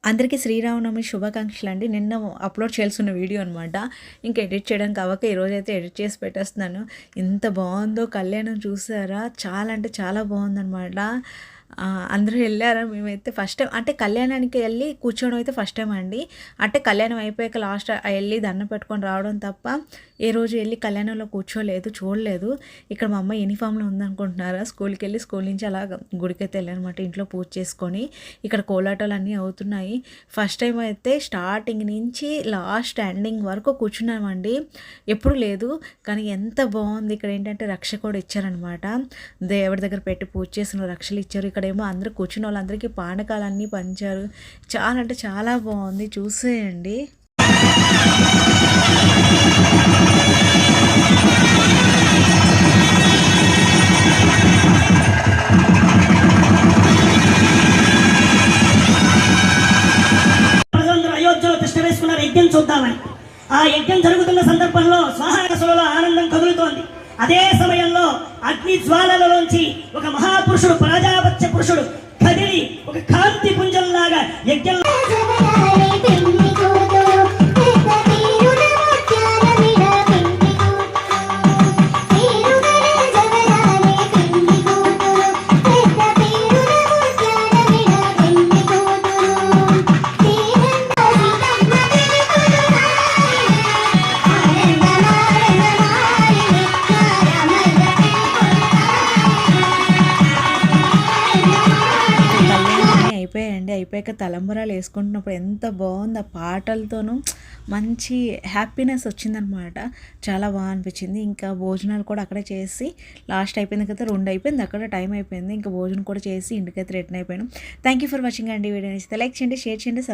అందరికీ శ్రీరామనవమి శుభాకాంక్షలు అండి. నిన్న అప్లోడ్ చేయాల్సిన వీడియో అనమాట. ఇంకా ఎడిట్ చేయడానికి అవ్వక ఈరోజైతే ఎడిట్ చేసి పెట్టేస్తున్నాను. ఎంత బాగుందో కళ్యాణం చూసారా? చాలా అంటే చాలా బాగుందనమాట. అందరూ వెళ్ళారా? మేమైతే ఫస్ట్ టైం అంటే కళ్యాణానికి వెళ్ళి కూర్చోవడం అయితే ఫస్ట్ టైం అండి. అంటే కళ్యాణం అయిపోయాక లాస్ట్ వెళ్ళి దండం పెట్టుకొని రావడం తప్ప ఏ రోజు వెళ్ళి కళ్యాణంలో కూర్చోలేదు, చూడలేదు. ఇక్కడ మా అమ్మ యూనిఫామ్లో ఉందనుకుంటున్నారా? స్కూల్కి వెళ్ళి స్కూల్ నుంచి అలా గుడికైతే వెళ్ళానమాట. ఇంట్లో పూజ చేసుకొని ఇక్కడ కోలాటాలు అన్నీ అవుతున్నాయి. ఫస్ట్ టైం అయితే స్టార్టింగ్ నుంచి లాస్ట్ ఎండింగ్ వరకు కూర్చున్నామండి. ఎప్పుడు లేదు కానీ ఎంత బాగుంది. ఇక్కడ ఏంటంటే రక్ష కూడా ఇచ్చారనమాట. దేవుడి దగ్గర పెట్టి పూజ చేసిన రక్షలు ఇచ్చారు. ఇక్కడేమో అందరూ కూర్చున్న వాళ్ళందరికీ పానకాలన్నీ పంచారు. చాలా అంటే చాలా బాగుంది, చూసేయండి. యజ్ఞం చూద్దామని ఆ యజ్ఞం జరుగుతున్న సందర్భంలో స్వాహాకసులలో ఆనందం కదులుతోంది. అదే సమయంలో అగ్ని జ్వాలలోంచి ఒక మహాపురుషుడు, ప్రజాపత్య పురుషుడు కదిలి ఒక కాంతి పుంజంలాగా యజ్ఞం అయిపోయాక తలంబరాలు వేసుకుంటున్నప్పుడు ఎంత బాగుంది. ఆ పాటలతోనూ మంచి హ్యాపీనెస్ వచ్చిందనమాట. చాలా బాగా అనిపించింది. ఇంకా భోజనాలు కూడా అక్కడే చేసి లాస్ట్ అయిపోయింది కదా, 2 అయిపోయింది, అక్కడ టైం అయిపోయింది. ఇంకా భోజనం కూడా చేసి ఇంటికైతే రిటర్న్ అయిపోయాను. థ్యాంక్ యూ ఫర్ వాచింగ్ అండి. వీడియో నచ్చితే లైక్ చేయండి, షేర్ చేయండి, సబ్స్క్రైబ్